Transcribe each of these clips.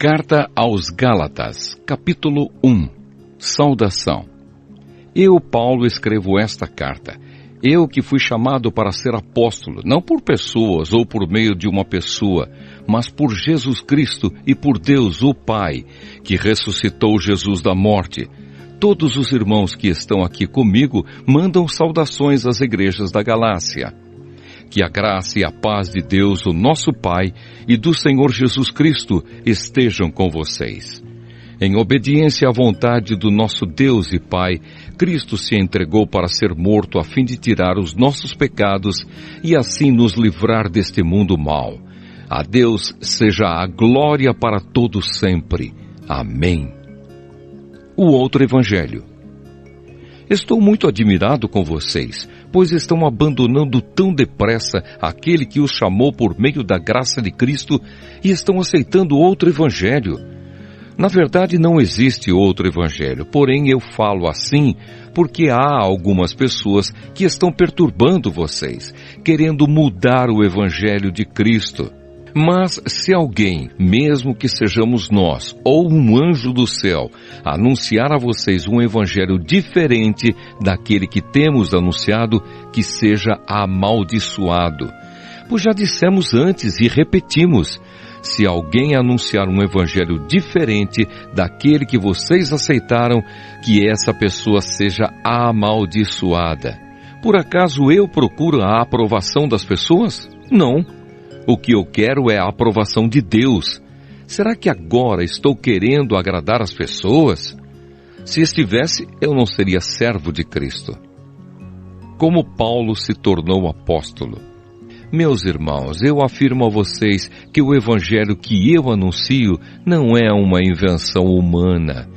Carta aos Gálatas, capítulo 1. Saudação. Eu, Paulo, escrevo esta carta. Eu que fui chamado para ser apóstolo, não por pessoas ou por meio de uma pessoa, mas por Jesus Cristo e por Deus, o Pai, que ressuscitou Jesus da morte. Todos os irmãos que estão aqui comigo mandam saudações às igrejas da Galácia. Que a graça e a paz de Deus, o nosso Pai, e do Senhor Jesus Cristo estejam com vocês. Em obediência à vontade do nosso Deus e Pai, Cristo se entregou para ser morto a fim de tirar os nossos pecados e assim nos livrar deste mundo mau. A Deus seja a glória para todos sempre. Amém. O outro Evangelho. Estou muito admirado com vocês, pois estão abandonando tão depressa aquele que os chamou por meio da graça de Cristo e estão aceitando outro evangelho. Na verdade, não existe outro evangelho, porém eu falo assim porque há algumas pessoas que estão perturbando vocês, querendo mudar o evangelho de Cristo. Mas se alguém, mesmo que sejamos nós, ou um anjo do céu, anunciar a vocês um evangelho diferente daquele que temos anunciado, que seja amaldiçoado. Pois já dissemos antes e repetimos, se alguém anunciar um evangelho diferente daquele que vocês aceitaram, que essa pessoa seja amaldiçoada. Por acaso eu procuro a aprovação das pessoas? Não. O que eu quero é a aprovação de Deus. Será que agora estou querendo agradar as pessoas? Se estivesse, eu não seria servo de Cristo. Como Paulo se tornou apóstolo? Meus irmãos, eu afirmo a vocês que o evangelho que eu anuncio não é uma invenção humana.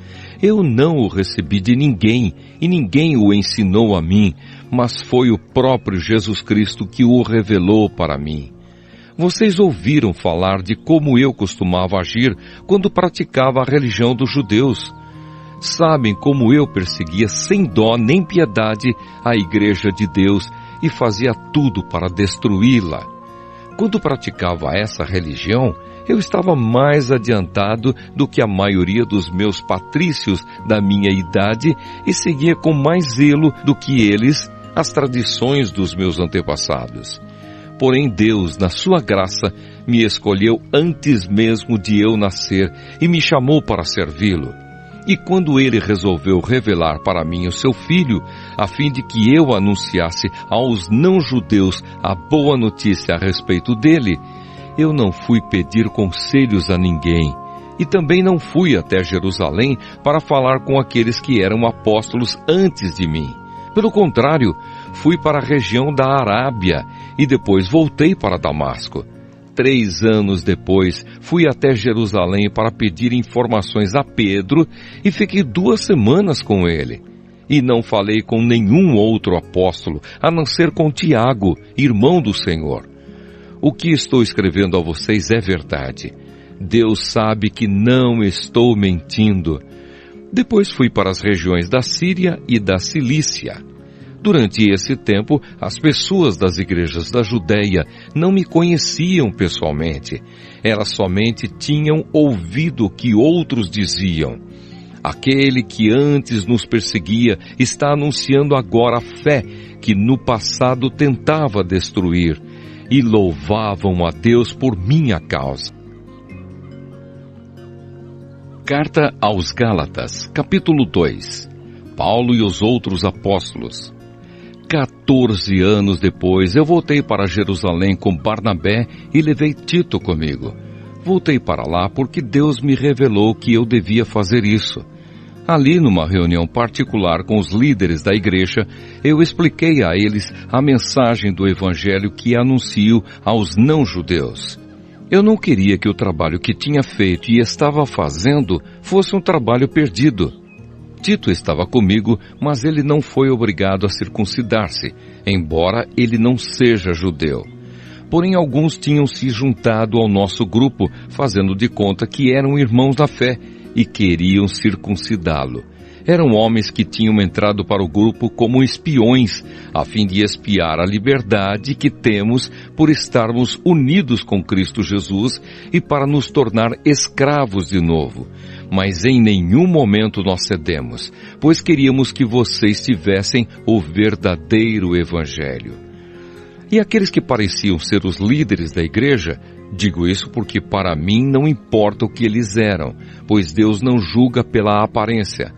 Eu não o recebi de ninguém e ninguém o ensinou a mim, mas foi o próprio Jesus Cristo que o revelou para mim. Vocês ouviram falar de como eu costumava agir quando praticava a religião dos judeus. Sabem como eu perseguia sem dó nem piedade a igreja de Deus e fazia tudo para destruí-la. Quando praticava essa religião, eu estava mais adiantado do que a maioria dos meus patrícios da minha idade e seguia com mais zelo do que eles as tradições dos meus antepassados. Porém Deus, na sua graça, me escolheu antes mesmo de eu nascer e me chamou para servi-lo. E quando Ele resolveu revelar para mim o seu Filho, a fim de que eu anunciasse aos não-judeus a boa notícia a respeito dele, eu não fui pedir conselhos a ninguém. E também não fui até Jerusalém para falar com aqueles que eram apóstolos antes de mim. Pelo contrário, fui para a região da Arábia e depois voltei para Damasco. 3 anos depois, fui até Jerusalém para pedir informações a Pedro e fiquei 2 semanas com ele. E não falei com nenhum outro apóstolo, a não ser com Tiago, irmão do Senhor. O que estou escrevendo a vocês é verdade. Deus sabe que não estou mentindo. Depois fui para as regiões da Síria e da Cilícia. Durante esse tempo, as pessoas das igrejas da Judéia não me conheciam pessoalmente. Elas somente tinham ouvido o que outros diziam. Aquele que antes nos perseguia está anunciando agora a fé que no passado tentava destruir, e louvavam a Deus por minha causa. Carta aos Gálatas, capítulo 2. Paulo e os outros apóstolos. 14 anos depois, eu voltei para Jerusalém com Barnabé e levei Tito comigo. Voltei para lá porque Deus me revelou que eu devia fazer isso. Ali, numa reunião particular com os líderes da igreja, eu expliquei a eles a mensagem do Evangelho que anuncio aos não-judeus. Eu não queria que o trabalho que tinha feito e estava fazendo fosse um trabalho perdido. Tito estava comigo, mas ele não foi obrigado a circuncidar-se, embora ele não seja judeu. Porém, alguns tinham se juntado ao nosso grupo, fazendo de conta que eram irmãos da fé, e queriam circuncidá-lo. Eram homens que tinham entrado para o grupo como espiões, a fim de espiar a liberdade que temos por estarmos unidos com Cristo Jesus e para nos tornar escravos de novo. Mas em nenhum momento nós cedemos, pois queríamos que vocês tivessem o verdadeiro Evangelho. E aqueles que pareciam ser os líderes da igreja, digo isso porque para mim não importa o que eles eram, pois Deus não julga pela aparência.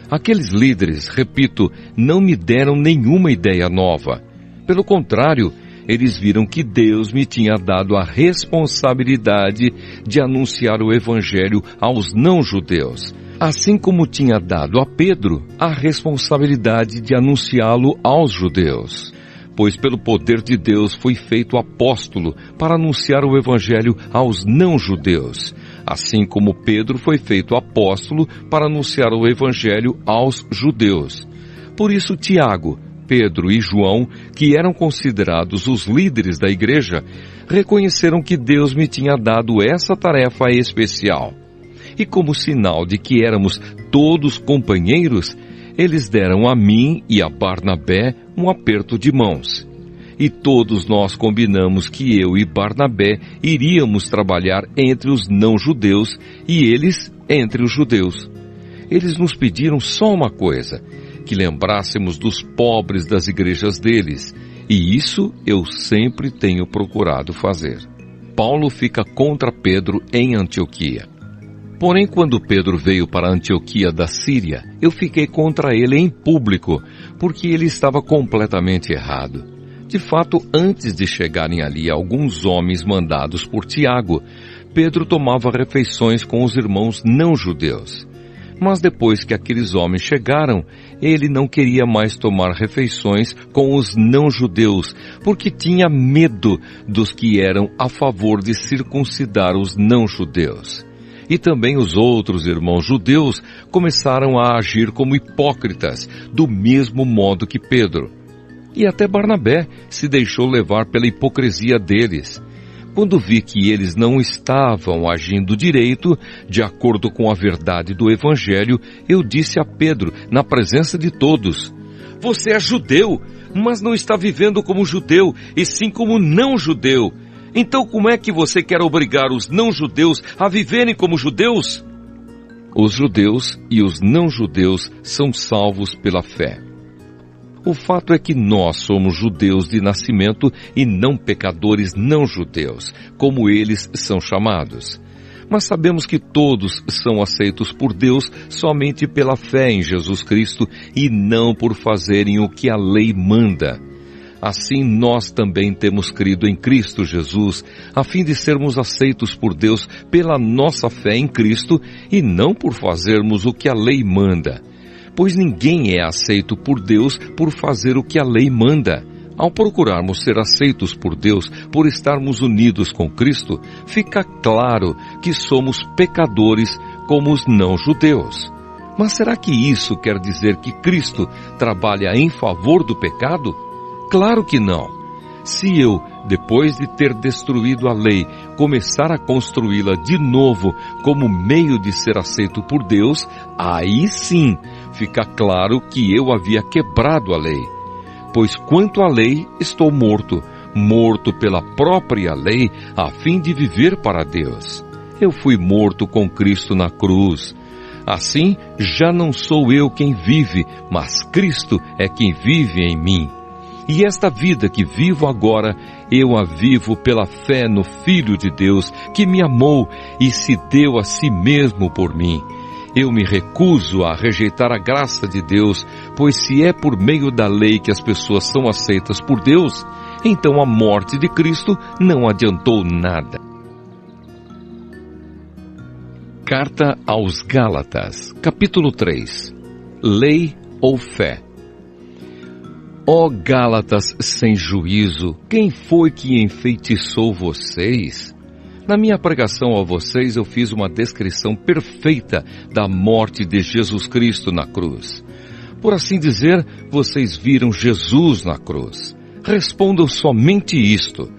Aqueles líderes, repito, não me deram nenhuma ideia nova. Pelo contrário, eles viram que Deus me tinha dado a responsabilidade de anunciar o Evangelho aos não-judeus, assim como tinha dado a Pedro a responsabilidade de anunciá-lo aos judeus. Pois pelo poder de Deus fui feito apóstolo para anunciar o Evangelho aos não-judeus, assim como Pedro foi feito apóstolo para anunciar o Evangelho aos judeus. Por isso Tiago, Pedro e João, que eram considerados os líderes da igreja, reconheceram que Deus me tinha dado essa tarefa especial. E como sinal de que éramos todos companheiros, eles deram a mim e a Barnabé um aperto de mãos. E todos nós combinamos que eu e Barnabé iríamos trabalhar entre os não-judeus e eles entre os judeus. Eles nos pediram só uma coisa, que lembrássemos dos pobres das igrejas deles, e isso eu sempre tenho procurado fazer. Paulo fica contra Pedro em Antioquia. Porém, quando Pedro veio para Antioquia da Síria, eu fiquei contra ele em público, porque ele estava completamente errado. De fato, antes de chegarem ali alguns homens mandados por Tiago, Pedro tomava refeições com os irmãos não-judeus. Mas depois que aqueles homens chegaram, ele não queria mais tomar refeições com os não-judeus, porque tinha medo dos que eram a favor de circuncidar os não-judeus. E também os outros irmãos judeus começaram a agir como hipócritas, do mesmo modo que Pedro. E até Barnabé se deixou levar pela hipocrisia deles. Quando vi que eles não estavam agindo direito, de acordo com a verdade do Evangelho, eu disse a Pedro, na presença de todos: "Você é judeu, mas não está vivendo como judeu, e sim como não-judeu. Então como é que você quer obrigar os não-judeus a viverem como judeus?" Os judeus e os não-judeus são salvos pela fé. O fato é que nós somos judeus de nascimento e não pecadores não-judeus, como eles são chamados. Mas sabemos que todos são aceitos por Deus somente pela fé em Jesus Cristo e não por fazerem o que a lei manda. Assim nós também temos crido em Cristo Jesus, a fim de sermos aceitos por Deus pela nossa fé em Cristo e não por fazermos o que a lei manda. Pois ninguém é aceito por Deus por fazer o que a lei manda. Ao procurarmos ser aceitos por Deus por estarmos unidos com Cristo, fica claro que somos pecadores como os não-judeus. Mas será que isso quer dizer que Cristo trabalha em favor do pecado? Claro que não. Se eu, depois de ter destruído a lei, começar a construí-la de novo como meio de ser aceito por Deus, aí sim fica claro que eu havia quebrado a lei. Pois quanto à lei, estou morto, morto pela própria lei, a fim de viver para Deus. Eu fui morto com Cristo na cruz. Assim, já não sou eu quem vive, mas Cristo é quem vive em mim. E esta vida que vivo agora, eu a vivo pela fé no Filho de Deus, que me amou e se deu a si mesmo por mim. Eu me recuso a rejeitar a graça de Deus, pois se é por meio da lei que as pessoas são aceitas por Deus, então a morte de Cristo não adiantou nada. Carta aos Gálatas, capítulo 3. Lei ou fé? Ó Gálatas sem juízo, quem foi que enfeitiçou vocês? Na minha pregação a vocês eu fiz uma descrição perfeita da morte de Jesus Cristo na cruz. Por assim dizer, vocês viram Jesus na cruz. Respondam somente isto: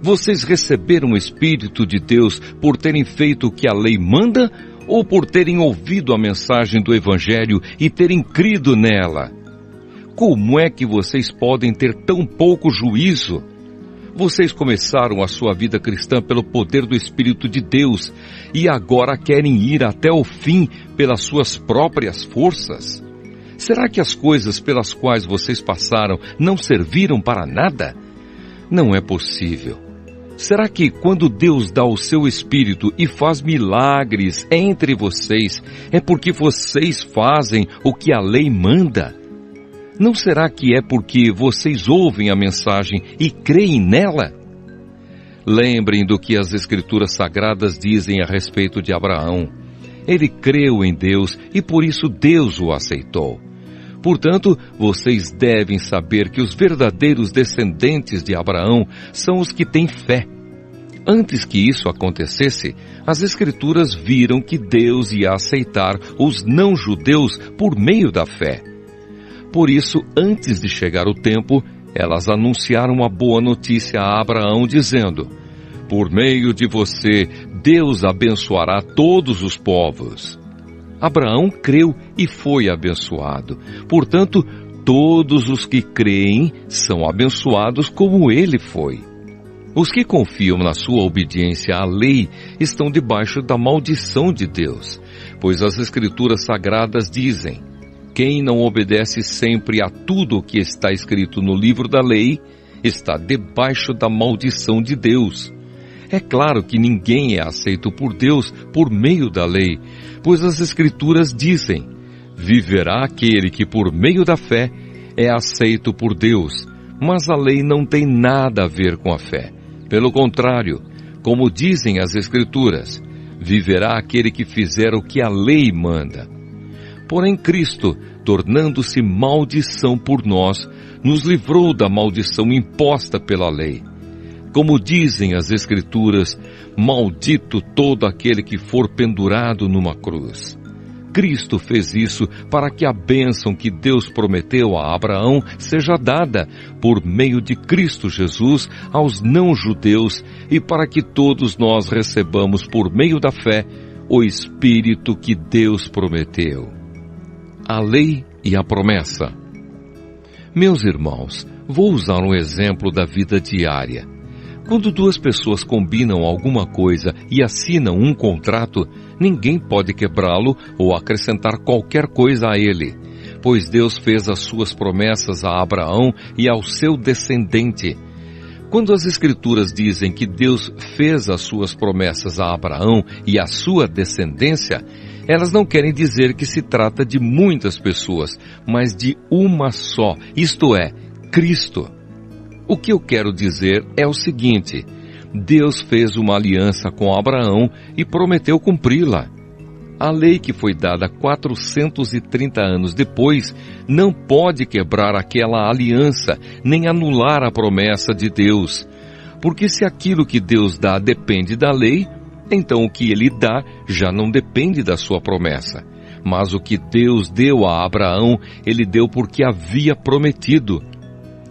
vocês receberam o Espírito de Deus por terem feito o que a lei manda ou por terem ouvido a mensagem do Evangelho e terem crido nela. Como é que vocês podem ter tão pouco juízo? Vocês começaram a sua vida cristã pelo poder do Espírito de Deus e agora querem ir até o fim pelas suas próprias forças? Será que as coisas pelas quais vocês passaram não serviram para nada? Não é possível. Será que quando Deus dá o seu Espírito e faz milagres entre vocês, é porque vocês fazem o que a lei manda? Não será que é porque vocês ouvem a mensagem e creem nela? Lembrem do que as Escrituras Sagradas dizem a respeito de Abraão. Ele creu em Deus e por isso Deus o aceitou. Portanto, vocês devem saber que os verdadeiros descendentes de Abraão são os que têm fé. Antes que isso acontecesse, as Escrituras viram que Deus ia aceitar os não-judeus por meio da fé. Por isso, antes de chegar o tempo, elas anunciaram a boa notícia a Abraão, dizendo: por meio de você, Deus abençoará todos os povos. Abraão creu e foi abençoado. Portanto, todos os que creem são abençoados como ele foi. Os que confiam na sua obediência à lei estão debaixo da maldição de Deus, pois as Escrituras Sagradas dizem: quem não obedece sempre a tudo o que está escrito no livro da lei, está debaixo da maldição de Deus. É claro que ninguém é aceito por Deus por meio da lei, pois as Escrituras dizem: viverá aquele que por meio da fé é aceito por Deus, mas a lei não tem nada a ver com a fé. Pelo contrário, como dizem as Escrituras, viverá aquele que fizer o que a lei manda. Porém, Cristo, tornando-se maldição por nós, nos livrou da maldição imposta pela lei. Como dizem as Escrituras, maldito todo aquele que for pendurado numa cruz. Cristo fez isso para que a bênção que Deus prometeu a Abraão seja dada, por meio de Cristo Jesus, aos não-judeus e para que todos nós recebamos, por meio da fé, o Espírito que Deus prometeu. A lei e a promessa. Meus irmãos, vou usar um exemplo da vida diária. Quando duas pessoas combinam alguma coisa e assinam um contrato, ninguém pode quebrá-lo ou acrescentar qualquer coisa a ele, pois Deus fez as suas promessas a Abraão e ao seu descendente. Quando as Escrituras dizem que Deus fez as suas promessas a Abraão e à sua descendência, elas não querem dizer que se trata de muitas pessoas, mas de uma só, isto é, Cristo. O que eu quero dizer é o seguinte: Deus fez uma aliança com Abraão e prometeu cumpri-la. A lei que foi dada 430 anos depois não pode quebrar aquela aliança, nem anular a promessa de Deus. Porque se aquilo que Deus dá depende da lei, então o que ele dá já não depende da sua promessa. Mas o que Deus deu a Abraão, ele deu porque havia prometido.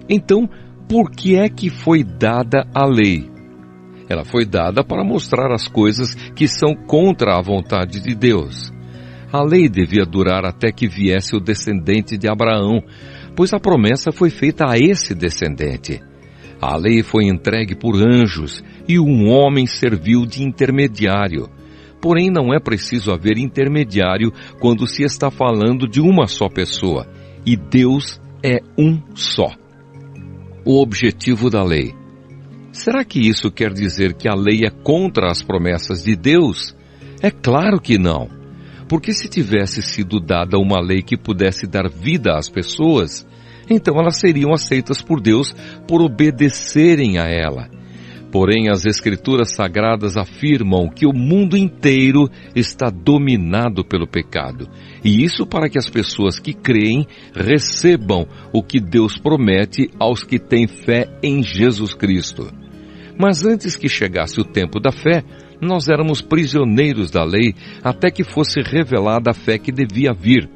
Então, por que é que foi dada a lei? Ela foi dada para mostrar as coisas que são contra a vontade de Deus. A lei devia durar até que viesse o descendente de Abraão, pois a promessa foi feita a esse descendente. A lei foi entregue por anjos e um homem serviu de intermediário. Porém, não é preciso haver intermediário quando se está falando de uma só pessoa, e Deus é um só. O objetivo da lei. Será que isso quer dizer que a lei é contra as promessas de Deus? É claro que não. Porque se tivesse sido dada uma lei que pudesse dar vida às pessoas, então elas seriam aceitas por Deus por obedecerem a ela. Porém, as Escrituras Sagradas afirmam que o mundo inteiro está dominado pelo pecado. E isso para que as pessoas que creem recebam o que Deus promete aos que têm fé em Jesus Cristo. Mas antes que chegasse o tempo da fé, nós éramos prisioneiros da lei até que fosse revelada a fé que devia vir.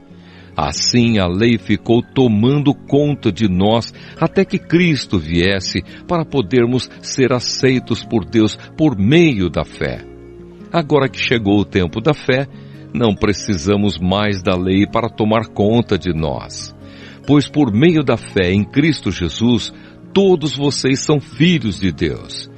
Assim a lei ficou tomando conta de nós até que Cristo viesse para podermos ser aceitos por Deus por meio da fé. Agora que chegou o tempo da fé, Não precisamos mais da lei para tomar conta de nós, pois por meio da fé em Cristo Jesus, todos vocês são filhos de Deus,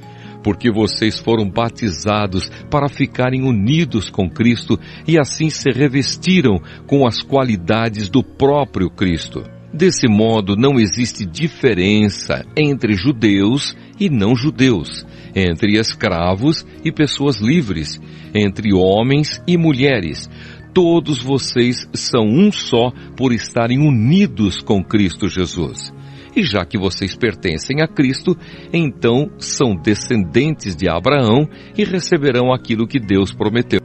porque vocês foram batizados para ficarem unidos com Cristo e assim se revestiram com as qualidades do próprio Cristo. Desse modo, não existe diferença entre judeus e não judeus, entre escravos e pessoas livres, entre homens e mulheres. Todos vocês são um só por estarem unidos com Cristo Jesus. E já que vocês pertencem a Cristo, então são descendentes de Abraão e receberão aquilo que Deus prometeu.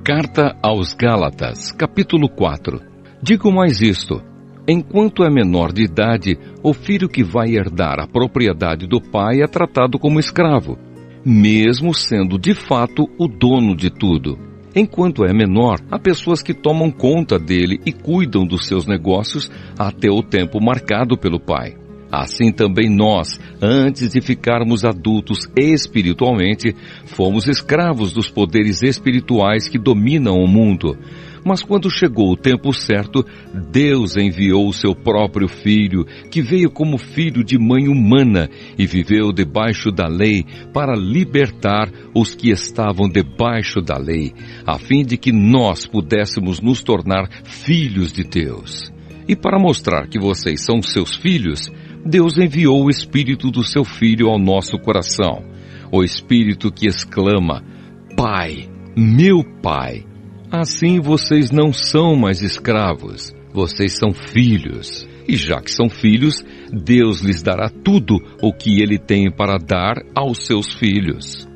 Carta aos Gálatas, capítulo 4. Digo mais isto: enquanto é menor de idade, o filho que vai herdar a propriedade do pai é tratado como escravo, mesmo sendo de fato o dono de tudo. Enquanto é menor, há pessoas que tomam conta dele e cuidam dos seus negócios até o tempo marcado pelo pai. Assim também nós, antes de ficarmos adultos espiritualmente, fomos escravos dos poderes espirituais que dominam o mundo. Mas quando chegou o tempo certo, Deus enviou o seu próprio Filho, que veio como filho de mãe humana e viveu debaixo da lei para libertar os que estavam debaixo da lei, a fim de que nós pudéssemos nos tornar filhos de Deus. E para mostrar que vocês são seus filhos, Deus enviou o Espírito do seu Filho ao nosso coração, o Espírito que exclama: Pai, meu Pai. Assim vocês não são mais escravos, vocês são filhos. E já que são filhos, Deus lhes dará tudo o que Ele tem para dar aos seus filhos.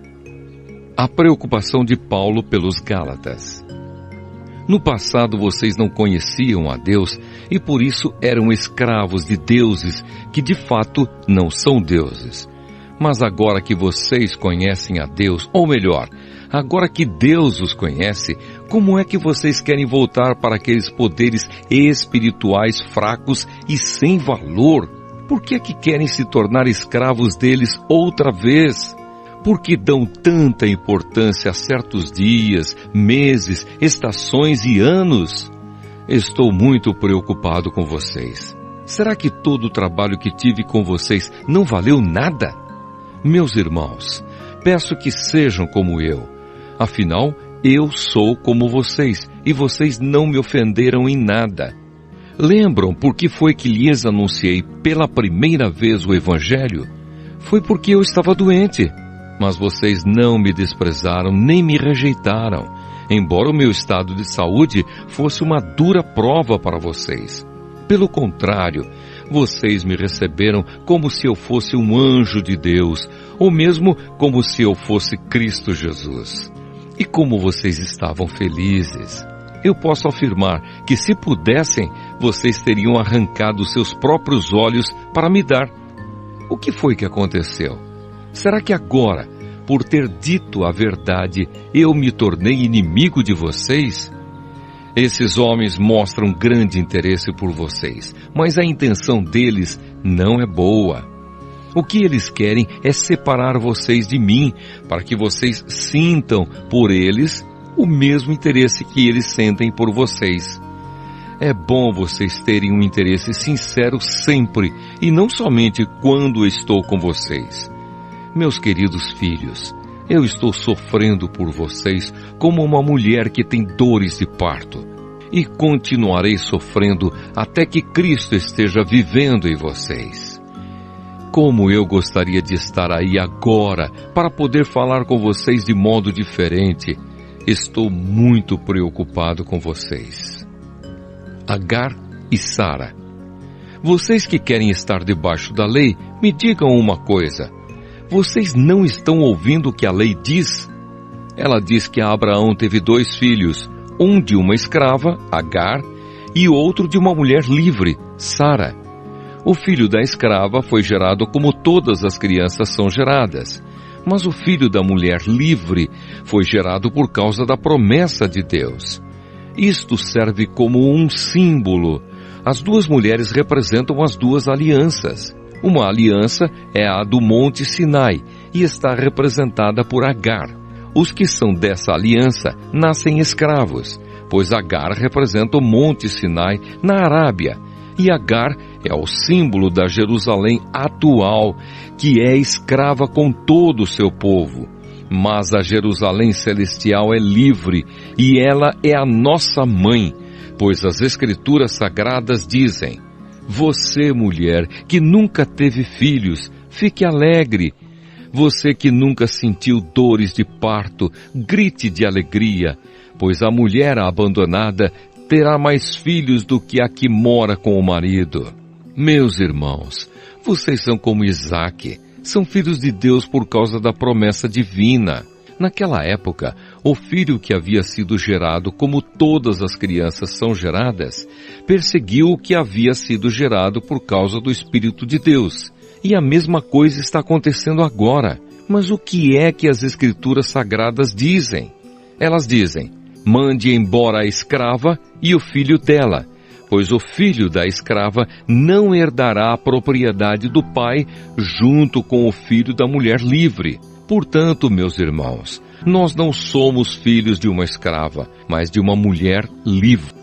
A preocupação de Paulo pelos Gálatas. No passado vocês não conheciam a Deus e por isso eram escravos de deuses que de fato não são deuses. Mas agora que vocês conhecem a Deus, ou melhor, agora que Deus os conhece, como é que vocês querem voltar para aqueles poderes espirituais fracos e sem valor? Por que é que querem se tornar escravos deles outra vez? Por que dão tanta importância a certos dias, meses, estações e anos? Estou muito preocupado com vocês. Será que todo o trabalho que tive com vocês não valeu nada? Meus irmãos, peço que sejam como eu. Afinal, eu sou como vocês, e vocês não me ofenderam em nada. Lembram por que foi que lhes anunciei pela primeira vez o Evangelho? Foi porque eu estava doente. Mas vocês não me desprezaram nem me rejeitaram, embora o meu estado de saúde fosse uma dura prova para vocês. Pelo contrário, vocês me receberam como se eu fosse um anjo de Deus, ou mesmo como se eu fosse Cristo Jesus. E como vocês estavam felizes. Eu posso afirmar que se pudessem, vocês teriam arrancado seus próprios olhos para me dar. O que foi que aconteceu? Será que agora, por ter dito a verdade, eu me tornei inimigo de vocês? Esses homens mostram grande interesse por vocês, mas a intenção deles não é boa. O que eles querem é separar vocês de mim, para que vocês sintam por eles o mesmo interesse que eles sentem por vocês. É bom vocês terem um interesse sincero sempre, e não somente quando estou com vocês. Meus queridos filhos, eu estou sofrendo por vocês como uma mulher que tem dores de parto, e continuarei sofrendo até que Cristo esteja vivendo em vocês. Como eu gostaria de estar aí agora para poder falar com vocês de modo diferente. Estou muito preocupado com vocês. Agar e Sara. Vocês que querem estar debaixo da lei, me digam uma coisa. Vocês não estão ouvindo o que a lei diz? Ela diz que Abraão teve 2 filhos, um de uma escrava, Agar, e outro de uma mulher livre, Sara. O filho da escrava foi gerado como todas as crianças são geradas, mas o filho da mulher livre foi gerado por causa da promessa de Deus. Isto serve como um símbolo. As 2 mulheres representam as 2 alianças. Uma aliança é a do Monte Sinai e está representada por Agar. os que são dessa aliança nascem escravos, pois Agar representa o Monte Sinai na Arábia, e Agar é o símbolo da Jerusalém atual, que é escrava com todo o seu povo. Mas a Jerusalém celestial é livre, e ela é a nossa mãe, pois as Escrituras Sagradas dizem: você, mulher, que nunca teve filhos, fique alegre. Você que nunca sentiu dores de parto, grite de alegria, pois a mulher abandonada terá mais filhos do que a que mora com o marido. Meus irmãos, vocês são como Isaque, são filhos de Deus por causa da promessa divina. Naquela época, o filho que havia sido gerado, como todas as crianças são geradas, perseguiu o que havia sido gerado por causa do Espírito de Deus. E a mesma coisa está acontecendo agora. Mas o que é que as Escrituras Sagradas dizem? Elas dizem: mande embora a escrava e o filho dela, pois o filho da escrava não herdará a propriedade do pai junto com o filho da mulher livre. Portanto, meus irmãos, nós não somos filhos de uma escrava, mas de uma mulher livre.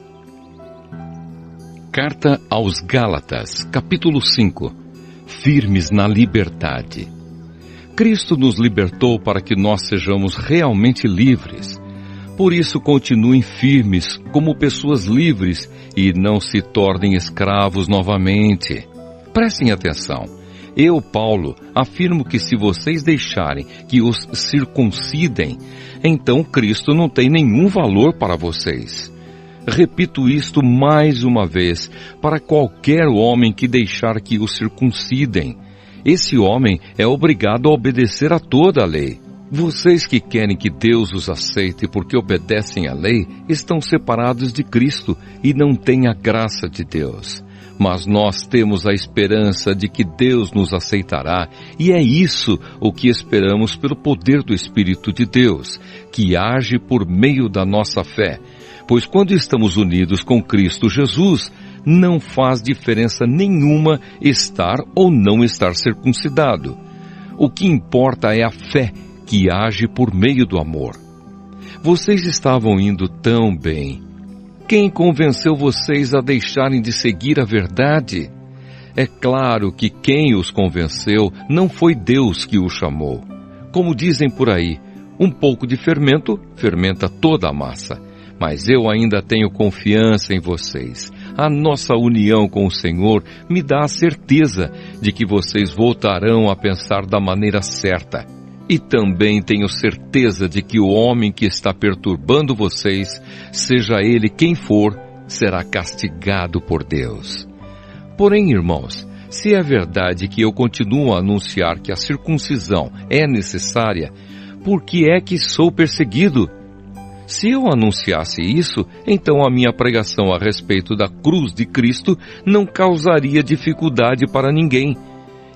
Carta aos Gálatas, capítulo 5. Firmes na liberdade. Cristo nos libertou para que nós sejamos realmente livres. Por isso, continuem firmes como pessoas livres e não se tornem escravos novamente. Prestem atenção. Eu, Paulo, afirmo que se vocês deixarem que os circuncidem, então Cristo não tem nenhum valor para vocês. Repito isto mais uma vez, para qualquer homem que deixar que o circuncidem. Esse homem é obrigado a obedecer a toda a lei. Vocês que querem que Deus os aceite porque obedecem à lei, estão separados de Cristo e não têm a graça de Deus. Mas nós temos a esperança de que Deus nos aceitará, e é isso o que esperamos pelo poder do Espírito de Deus, que age por meio da nossa fé. Pois quando estamos unidos com Cristo Jesus, não faz diferença nenhuma estar ou não estar circuncidado. O que importa é a fé que age por meio do amor. Vocês estavam indo tão bem. Quem convenceu vocês a deixarem de seguir a verdade? É claro que quem os convenceu não foi Deus que os chamou. Como dizem por aí, um pouco de fermento fermenta toda a massa. Mas eu ainda tenho confiança em vocês. A nossa união com o Senhor me dá a certeza de que vocês voltarão a pensar da maneira certa. E também tenho certeza de que o homem que está perturbando vocês, seja ele quem for, será castigado por Deus. Porém, irmãos, se é verdade que eu continuo a anunciar que a circuncisão é necessária, por que é que sou perseguido? Se eu anunciasse isso, então a minha pregação a respeito da cruz de Cristo não causaria dificuldade para ninguém.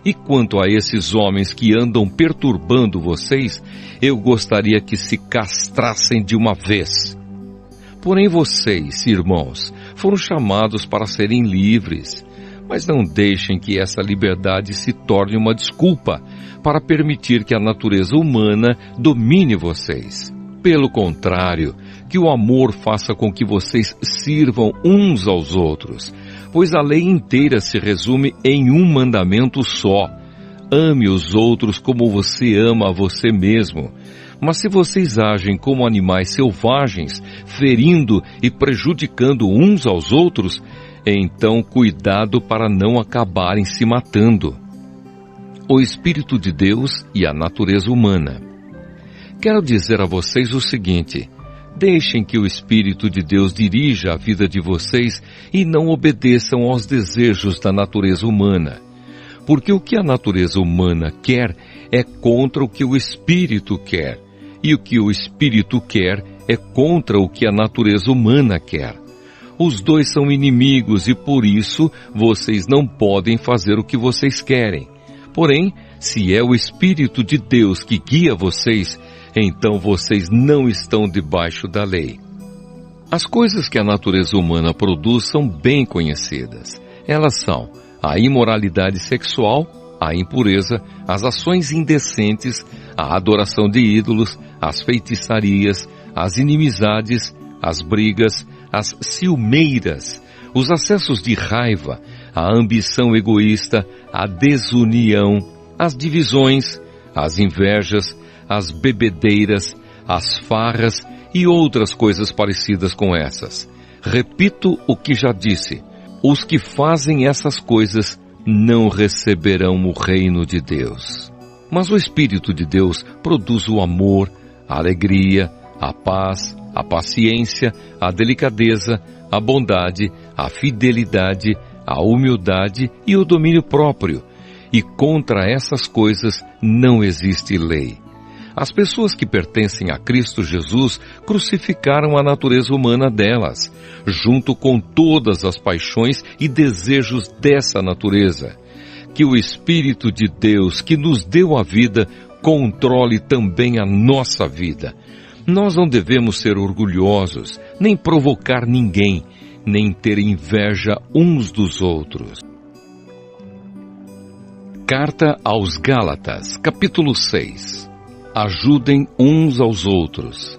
E quanto a esses homens que andam perturbando vocês, eu gostaria que se castrassem de uma vez. Porém vocês, irmãos, foram chamados para serem livres, mas não deixem que essa liberdade se torne uma desculpa para permitir que a natureza humana domine vocês. Pelo contrário, que o amor faça com que vocês sirvam uns aos outros, pois a lei inteira se resume em um mandamento só: ame os outros como você ama a você mesmo. Mas se vocês agem como animais selvagens, ferindo e prejudicando uns aos outros, então cuidado para não acabarem se matando. O Espírito de Deus e a natureza humana. Quero dizer a vocês o seguinte: deixem que o Espírito de Deus dirija a vida de vocês e não obedeçam aos desejos da natureza humana. Porque o que a natureza humana quer é contra o que o Espírito quer, e o que o Espírito quer é contra o que a natureza humana quer. Os dois são inimigos e por isso vocês não podem fazer o que vocês querem. Porém, se é o Espírito de Deus que guia vocês, então vocês não estão debaixo da lei. As coisas que a natureza humana produz são bem conhecidas. Elas são a imoralidade sexual, a impureza, as ações indecentes, a adoração de ídolos, as feitiçarias, as inimizades, as brigas, as ciumeiras, os acessos de raiva, a ambição egoísta, a desunião, as divisões, as invejas, as bebedeiras, as farras e outras coisas parecidas com essas. Repito o que já disse: os que fazem essas coisas não receberão o reino de Deus. Mas o Espírito de Deus produz o amor, a alegria, a paz, a paciência, a delicadeza, a bondade, a fidelidade, a humildade e o domínio próprio. E contra essas coisas não existe lei. As pessoas que pertencem a Cristo Jesus crucificaram a natureza humana delas, junto com todas as paixões e desejos dessa natureza. Que o Espírito de Deus, que nos deu a vida, controle também a nossa vida. Nós não devemos ser orgulhosos, nem provocar ninguém, nem ter inveja uns dos outros. Carta aos Gálatas, capítulo 6. Ajudem uns aos outros.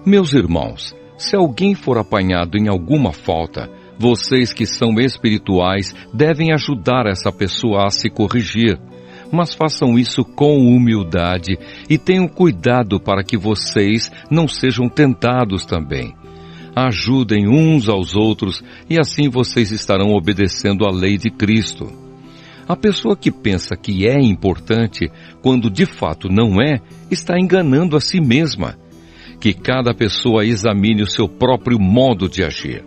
Meus irmãos, se alguém for apanhado em alguma falta, vocês que são espirituais devem ajudar essa pessoa a se corrigir. Mas façam isso com humildade e tenham cuidado para que vocês não sejam tentados também. Ajudem uns aos outros e assim vocês estarão obedecendo à lei de Cristo. A pessoa que pensa que é importante, quando de fato não é, está enganando a si mesma. Que cada pessoa examine o seu próprio modo de agir.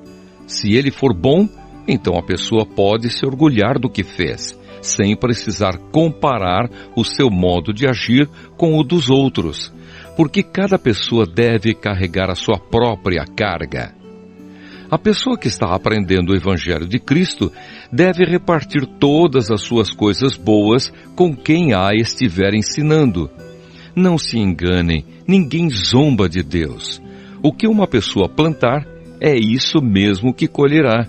Se ele for bom, então a pessoa pode se orgulhar do que fez, sem precisar comparar o seu modo de agir com o dos outros, porque cada pessoa deve carregar a sua própria carga. A pessoa que está aprendendo o Evangelho de Cristo deve repartir todas as suas coisas boas com quem a estiver ensinando. Não se enganem, ninguém zomba de Deus. O que uma pessoa plantar, é isso mesmo que colherá.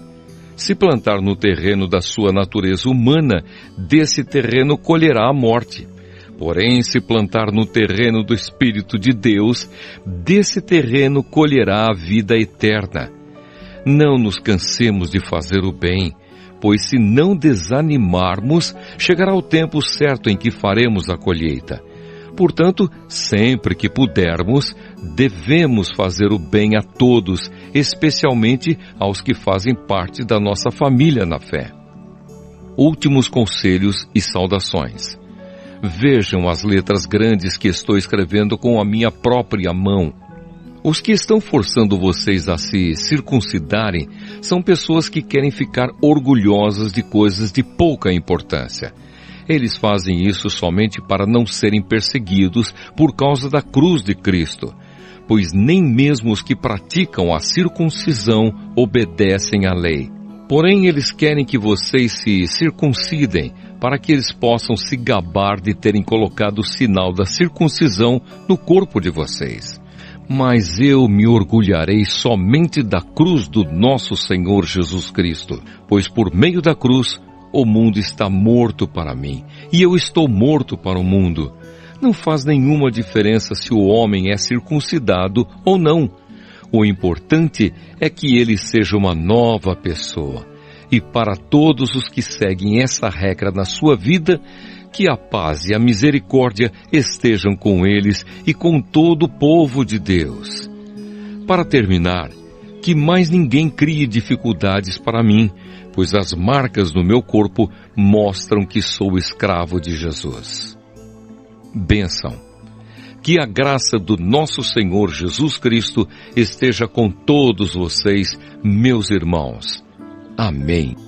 Se plantar no terreno da sua natureza humana, desse terreno colherá a morte. Porém, se plantar no terreno do Espírito de Deus, desse terreno colherá a vida eterna. Não nos cansemos de fazer o bem, pois se não desanimarmos, chegará o tempo certo em que faremos a colheita. Portanto, sempre que pudermos, devemos fazer o bem a todos, especialmente aos que fazem parte da nossa família na fé. Últimos conselhos e saudações. Vejam as letras grandes que estou escrevendo com a minha própria mão. Os que estão forçando vocês a se circuncidarem são pessoas que querem ficar orgulhosas de coisas de pouca importância. Eles fazem isso somente para não serem perseguidos por causa da cruz de Cristo, pois nem mesmo os que praticam a circuncisão obedecem à lei. Porém, eles querem que vocês se circuncidem para que eles possam se gabar de terem colocado o sinal da circuncisão no corpo de vocês. Mas eu me orgulharei somente da cruz do nosso Senhor Jesus Cristo, pois por meio da cruz o mundo está morto para mim, e eu estou morto para o mundo. Não faz nenhuma diferença se o homem é circuncidado ou não. O importante é que ele seja uma nova pessoa. E para todos os que seguem essa regra na sua vida, que a paz e a misericórdia estejam com eles e com todo o povo de Deus. Para terminar, que mais ninguém crie dificuldades para mim, pois as marcas no meu corpo mostram que sou escravo de Jesus. Bênção. Que a graça do nosso Senhor Jesus Cristo esteja com todos vocês, meus irmãos. Amém.